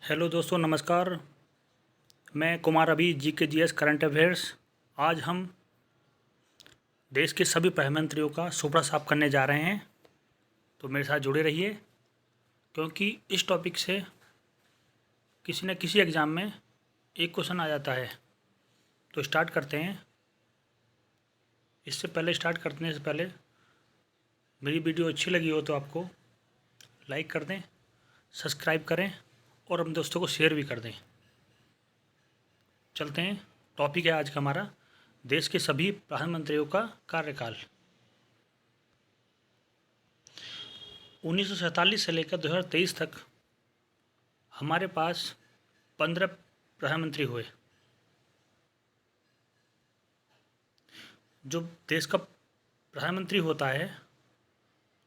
Hello दोस्तों, नमस्कार। मैं कुमार अभी GKGS करंट अफेयर्स। आज हम देश के सभी प्रधानमंत्रियों का सुपड़ा साफ करने जा रहे हैं, तो मेरे साथ जुड़े रहिए, क्योंकि इस टॉपिक से किसी न किसी एग्ज़ाम में एक क्वेश्चन आ जाता है। तो स्टार्ट करते हैं। इससे पहले स्टार्ट करने से पहले मेरी वीडियो अच्छी लगी हो तो आपको लाइक कर दें, सब्सक्राइब करें और अपने दोस्तों को शेयर भी कर दें। चलते हैं। टॉपिक है आज का हमारा, देश के सभी प्रधानमंत्रियों का कार्यकाल। 1947 से लेकर 2023 तक हमारे पास 15 प्रधानमंत्री हुए। जो देश का प्रधानमंत्री होता है,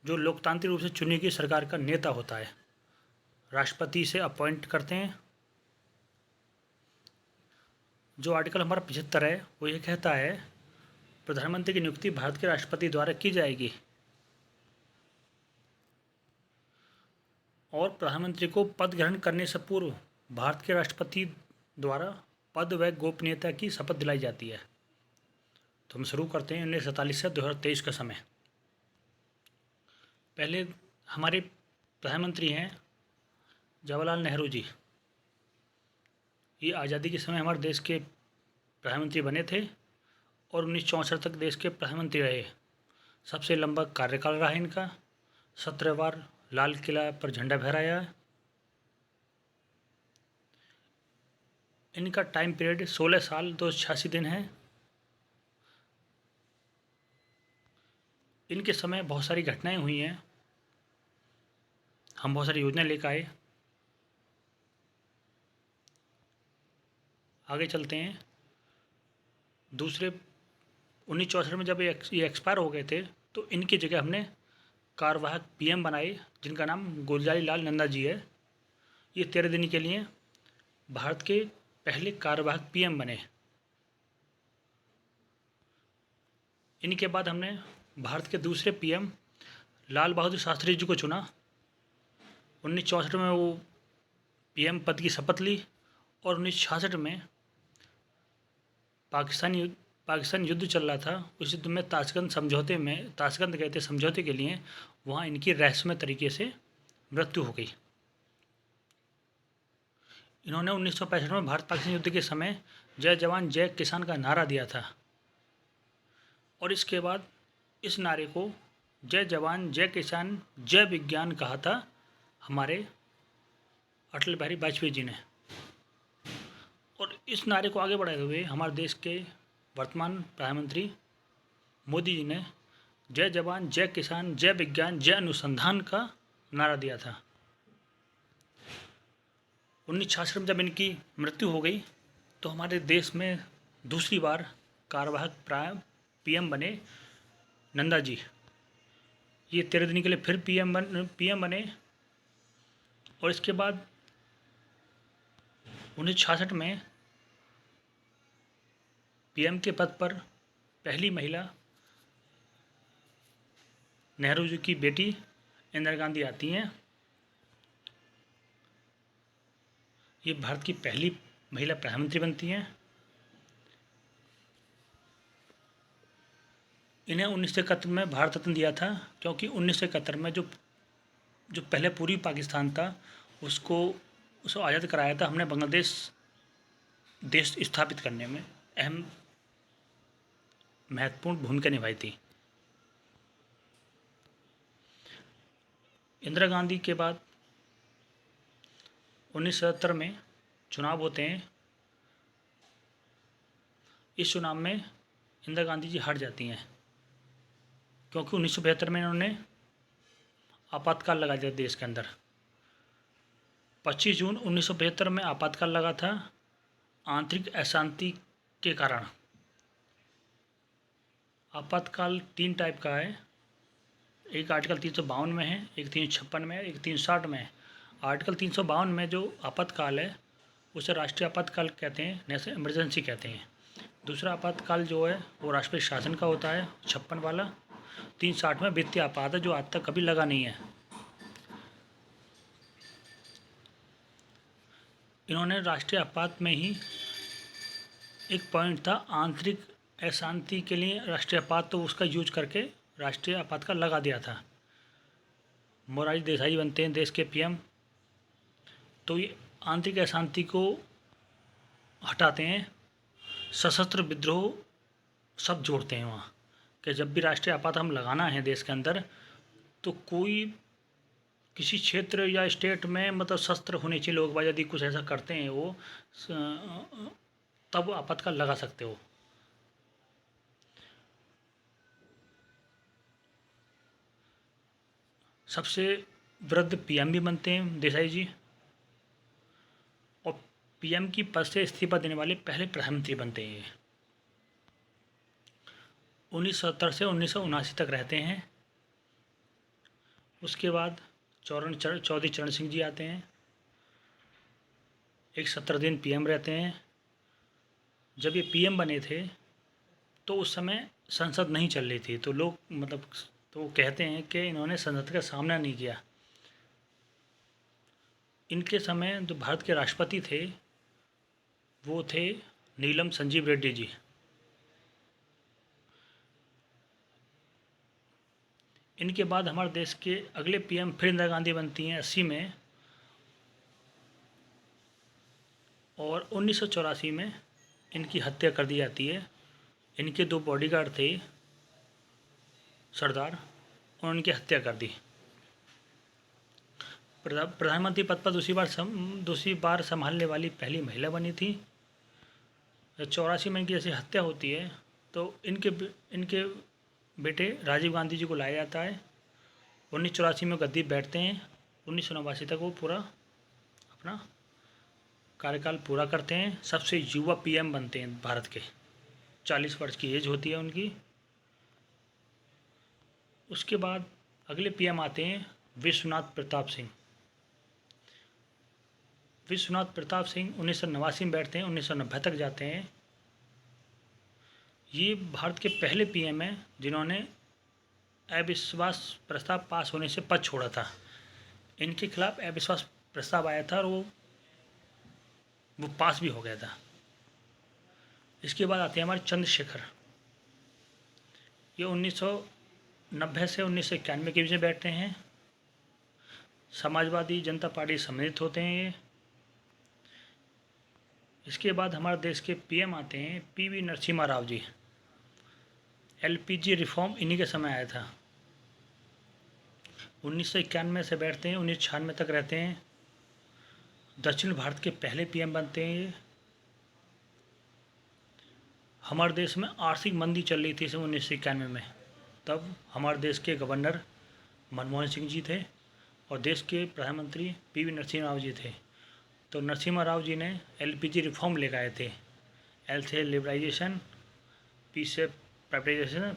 जो लोकतांत्रिक रूप से चुनी गई सरकार का नेता होता है, राष्ट्रपति से अपॉइंट करते हैं। जो आर्टिकल हमारा 75 है वो ये कहता है, प्रधानमंत्री की नियुक्ति भारत के राष्ट्रपति द्वारा की जाएगी और प्रधानमंत्री को पद ग्रहण करने से पूर्व भारत के राष्ट्रपति द्वारा पद व गोपनीयता की शपथ दिलाई जाती है। तो हम शुरू करते हैं 1947 से 2023 का समय। पहले हमारे प्रधानमंत्री हैं जवाहरलाल नेहरू जी। ये आज़ादी के समय हमारे देश के प्रधानमंत्री बने थे और 1964 तक देश के प्रधानमंत्री रहे। सबसे लंबा कार्यकाल रहा इनका। 17 बार लाल किला पर झंडा फहराया। इनका टाइम पीरियड 16 साल 286 दिन है। इनके समय बहुत सारी घटनाएं हुई हैं। हम बहुत सारी योजनाएं लेकर आए। आगे चलते हैं। दूसरे 1964 में जब ये एक्सपायर हो गए थे, तो इनकी जगह हमने कार्यवाहक PM बनाए, जिनका नाम गुलजारी लाल नंदा जी है। ये 13 दिन के लिए भारत के पहले कार्यवाहक PM बने। इनके बाद हमने भारत के दूसरे PM लाल बहादुर शास्त्री जी को चुना। 1964 में वो PM पद की शपथ ली और 1966 में पाकिस्तान युद्ध चल रहा था। उस युद्ध में ताशकंद गए थे समझौते के लिए। वहाँ इनकी रहस्यमय तरीके से मृत्यु हो गई। इन्होंने 1965 में भारत पाकिस्तान युद्ध के समय जय जवान जय किसान का नारा दिया था और इसके बाद इस नारे को जय जवान जय किसान जय विज्ञान कहा था हमारे अटल बिहारी वाजपेयी जी ने। और इस नारे को आगे बढ़ाते हुए हमारे देश के वर्तमान प्रधानमंत्री मोदी जी ने जय जवान जय किसान जय विज्ञान जय अनुसंधान का नारा दिया था। 1966 में जब इनकी मृत्यु हो गई तो हमारे देश में दूसरी बार कार्यवाहक PM बने नंदा जी। ये 13 दिन के लिए फिर PM बने और इसके बाद 1966 में PM के पद पर पहली महिला नेहरू जी की बेटी इंदिरा गांधी आती हैं। ये भारत की पहली महिला प्रधानमंत्री बनती हैं। इन्हें 1971 में भारत रत्न दिया था, क्योंकि 1971 में जो पहले पूर्वी पाकिस्तान था उसको आज़ाद कराया था हमने। बांग्लादेश देश स्थापित करने में अहम महत्वपूर्ण भूमिका निभाई थी। इंदिरा गांधी के बाद 1977 में चुनाव होते हैं। इस चुनाव में इंदिरा गांधी जी हार जाती हैं, क्योंकि 1975 में इन्होंने आपातकाल लगा दिया देश के अंदर। 25 जून 1975 में आपातकाल लगा था आंतरिक अशांति के कारण। आपातकाल 3 टाइप का है। एक आर्टिकल 352 में है, एक 356 में है, एक 360 में है। आर्टिकल 352 में जो आपातकाल है उसे राष्ट्रीय आपातकाल कहते हैं, नेशनल इमरजेंसी कहते हैं। दूसरा आपातकाल जो है वो राष्ट्रपति शासन का होता है, 56 वाला। 360 में वित्तीय आपात है, जो आज तक कभी लगा नहीं है। इन्होंने राष्ट्रीय आपात में ही एक पॉइंट था आंतरिक अशांति के लिए राष्ट्रीय आपात, तो उसका यूज करके राष्ट्रीय आपात का लगा दिया था। मोरारजी देसाई बनते हैं देश के पीएम, तो ये आंतरिक अशांति को हटाते हैं, सशस्त्र विद्रोह सब जोड़ते हैं वहाँ, कि जब भी राष्ट्रीय आपात हम लगाना है देश के अंदर तो कोई किसी क्षेत्र या स्टेट में मतलब शस्त्र होने चाहिए लोग बाग, यदि कुछ ऐसा करते हैं वो तब आपात का लगा सकते हो। सबसे वृद्ध पीएम भी बनते हैं देसाई जी, और पीएम की पद से इस्तीफा देने वाले पहले प्रधानमंत्री बनते हैं। 1970 से 1979 तक रहते हैं। उसके बाद चौधरी चरण सिंह जी आते हैं, एक 17 दिन पीएम रहते हैं। जब ये पीएम बने थे तो उस समय संसद नहीं चल रही थी, तो लोग मतलब तो कहते हैं कि इन्होंने संसद का सामना नहीं किया। इनके समय जो भारत के राष्ट्रपति थे वो थे नीलम संजीव रेड्डी जी। इनके बाद हमारे देश के अगले पीएम फिर इंदिरा गांधी बनती हैं 80 में, और 1984 में इनकी हत्या कर दी जाती है। इनके 2 बॉडीगार्ड थे सरदार, और उनकी हत्या कर दी। प्रधानमंत्री पद पर दूसरी बार संभालने वाली पहली महिला बनी थी। 84 में इनकी जैसे हत्या होती है तो इनके बेटे राजीव गांधी जी को लाया जाता है। 1984 में गद्दी बैठते हैं, 1989 तक वो पूरा अपना कार्यकाल पूरा करते हैं। सबसे युवा पीएम बनते हैं भारत के, 40 वर्ष की एज होती है उनकी। उसके बाद अगले पीएम आते हैं विश्वनाथ प्रताप सिंह। विश्वनाथ प्रताप सिंह 1989 में बैठते हैं, 1990 तक जाते हैं। ये भारत के पहले पीएम हैं जिन्होंने अविश्वास प्रस्ताव पास होने से पद छोड़ा था। इनके खिलाफ अविश्वास प्रस्ताव आया था और वो पास भी हो गया था। इसके बाद आते हैं हमारे चंद्रशेखर। ये 1990 से 1991 के बीच में बैठते हैं। समाजवादी जनता पार्टी सम्मिलित होते हैं ये। इसके बाद हमारे देश के पीएम आते हैं PV Narasimha Rao ji. LPG reform इन्हीं के समय आया था। 1991 से बैठते हैं, 1996 तक रहते हैं। दक्षिण भारत के पहले पीएम बनते हैं ये। हमारे देश में आर्थिक मंदी चल रही थी 1991 में, तब हमारे देश के गवर्नर मनमोहन सिंह जी थे और देश के प्रधानमंत्री पीवी नरसिम्हा राव जी थे। तो नरसिम्हा राव जी ने एलपीजी रिफॉर्म लेकर आए थे। एल से लिबराइजेशन, पी से प्राइवेटाइजेशन,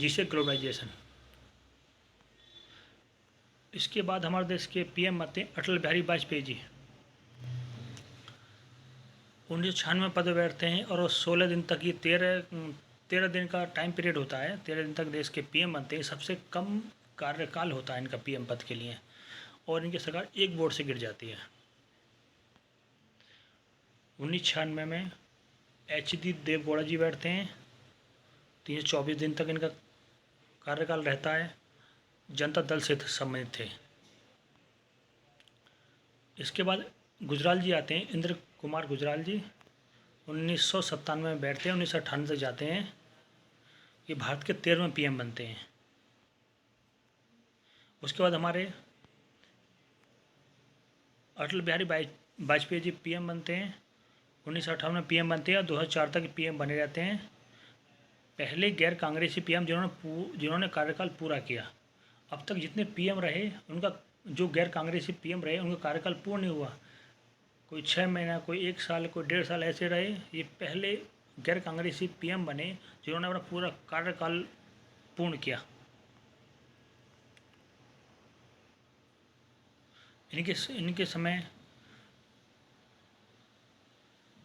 जी से ग्लोबलाइजेशन। इसके बाद हमारे देश के पीएम आते हैं अटल बिहारी वाजपेयी जी। 1996 में पद बैठते हैं और 16 दिन तक, ये 13 दिन का टाइम पीरियड होता है, 13 दिन तक देश के पीएम बनते हैं। सबसे कम कार्यकाल होता है इनका पीएम पद के लिए, और इनकी सरकार एक वोट से गिर जाती है। 1996 में एच.डी. देवगौड़ा जी बैठते हैं, 324 दिन तक इनका कार्यकाल रहता है। जनता दल से संबंधित थे। इसके बाद गुजराल जी आते हैं, इंद्र कुमार गुजराल जी। 1997 में बैठते हैं, 1998 तक जाते हैं। ये भारत के 13वें पीएम बनते हैं। उसके बाद हमारे अटल बिहारी वाजपेयी जी पीएम बनते हैं, 1958 में पीएम बनते हैं और 2004 तक पीएम बने रहते हैं। पहले गैर कांग्रेसी पीएम जिन्होंने कार्यकाल पूरा किया। अब तक जितने पीएम रहे उनका, जो गैर कांग्रेसी पीएम रहे उनका कार्यकाल पूर्ण नहीं हुआ। कोई 6 महीना, कोई 1 साल, कोई 1.5 साल ऐसे रहे। ये पहले गैर कांग्रेसी पीएम बने जिन्होंने अपना पूरा कार्यकाल पूर्ण किया। इनके समय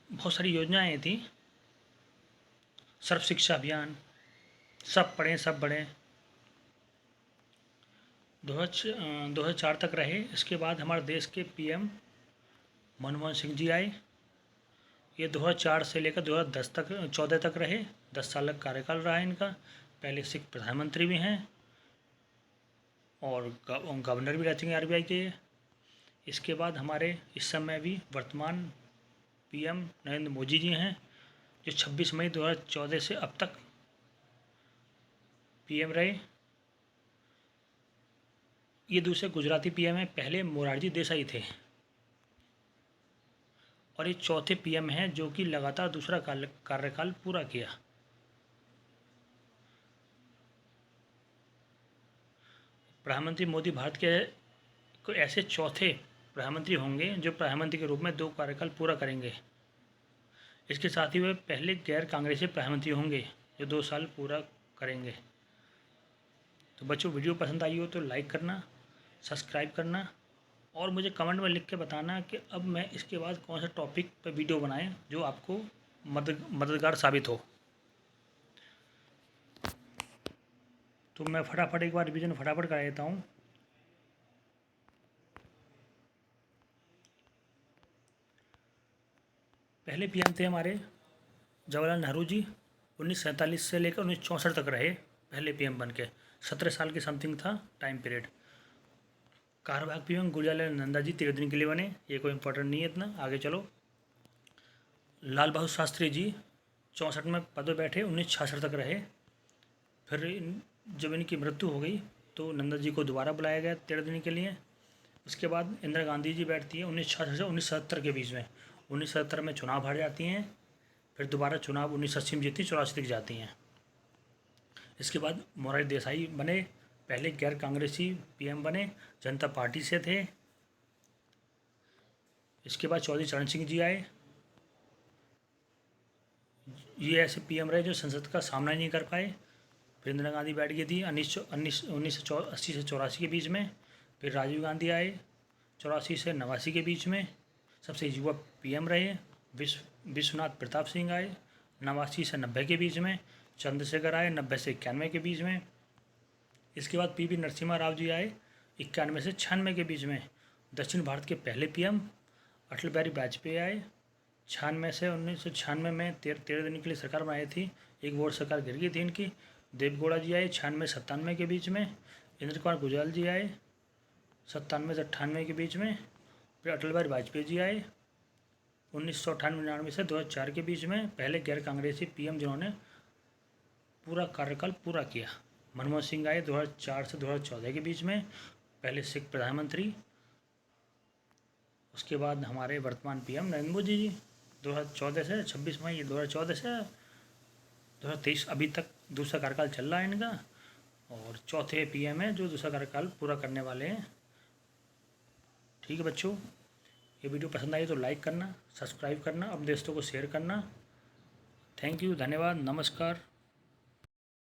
बहुत सारी योजनाएं थी। सर्व शिक्षा अभियान, सब पढ़ें सब बढ़ें, 2004 तक रहे। इसके बाद हमारे देश के पीएम मनमोहन सिंह जी आए। ये 2004 से लेकर 2010 तक 14 तक रहे। 10 साल का कार्यकाल रहा है इनका। पहले सिख प्रधानमंत्री भी हैं और गवर्नर भी रह चुके हैं आरबीआई के। इसके बाद हमारे इस समय भी वर्तमान पीएम नरेंद्र मोदी जी हैं, जो 26 मई 2014 से अब तक पीएम रहे। ये दूसरे गुजराती पीएम हैं। पहले मोरारजी देसाई थे और ये चौथे पीएम हैं जो कि लगातार दूसरा कार्यकाल पूरा किया। प्रधानमंत्री मोदी भारत के कोई ऐसे चौथे प्रधानमंत्री होंगे जो प्रधानमंत्री के रूप में 2 कार्यकाल पूरा करेंगे। इसके साथ ही वे पहले गैर कांग्रेसी प्रधानमंत्री होंगे जो 2 साल पूरा करेंगे। तो बच्चों, वीडियो पसंद आई हो तो लाइक करना, सब्सक्राइब करना और मुझे कमेंट में लिख के बताना कि अब मैं इसके बाद कौन सा टॉपिक पर वीडियो बनाएं जो आपको मददगार साबित हो। तो मैं फटाफट एक बार रिवीजन फटाफट करा देता हूँ। पहले पीएम थे हमारे जवाहरलाल नेहरू जी। 1947 से लेकर 1964 तक रहे पहले पीएम बन के। 17 साल की समथिंग था टाइम पीरियड। कार्यवाहक पीएम गुलजारीलाल नंदा जी 13 दिन के लिए बने। ये कोई इंपॉर्टेंट नहीं है इतना, आगे चलो। लाल बहादुर शास्त्री जी 64 में पद पर बैठे, 1966 तक रहे। फिर जब इनकी मृत्यु हो गई तो नंदा जी को दोबारा बुलाया गया 13 दिन के लिए। उसके बाद इंदिरा गांधी जी बैठती है 1966 से 1970 के बीच में। 1970 में चुनाव हार जाती हैं, फिर दोबारा चुनाव 1980 में जीती, 84 तक जाती हैं। इसके बाद मोरारजी देसाई बने, पहले गैर कांग्रेसी पीएम बने, जनता पार्टी से थे। इसके बाद चौधरी चरण सिंह जी आए। ये ऐसे पीएम रहे जो संसद का सामना नहीं कर पाए। फिर इंदिरा गांधी बैठ गई थी 1980 से 84 के बीच में। फिर राजीव गांधी आए 84 से 89 के बीच में, सबसे युवा पीएम रहे। विश्वनाथ प्रताप सिंह आए 89 से 90 के बीच में। चंद्रशेखर आए 90 से 91 के बीच में। इसके बाद पीवी नरसिम्हा राव जी आए 91 से 96 के बीच में। दक्षिण भारत के पहले पीएम अटल बिहारी वाजपेयी आए 96 से 1996 में। 13 दिन के लिए सरकार बनाई थी, एक वोट सरकार गिर गई थी इनकी। देवगौड़ा जी आए 96 से 97 के बीच में। इंद्र कुमार गुजराल जी आए 97 से 98 के बीच में। फिर अटल बिहारी वाजपेयी जी आए 1998 से 2004 के बीच में, पहले गैर कांग्रेसी पीएम जिन्होंने पूरा कार्यकाल पूरा किया। मनमोहन सिंह आए 2004 से 2014 के बीच में, पहले सिख प्रधानमंत्री। उसके बाद हमारे वर्तमान पीएम नरेंद्र मोदी जी 2014 से 26 मई 2014 से 2023 अभी तक दूसरा कार्यकाल चल रहा है इनका, और चौथे पीएम है जो दूसरा कार्यकाल पूरा करने वाले हैं। ठीक है बच्चों, ये वीडियो पसंद आई तो लाइक करना, सब्सक्राइब करना, अपने दोस्तों को शेयर करना। थैंक यू, धन्यवाद, नमस्कार।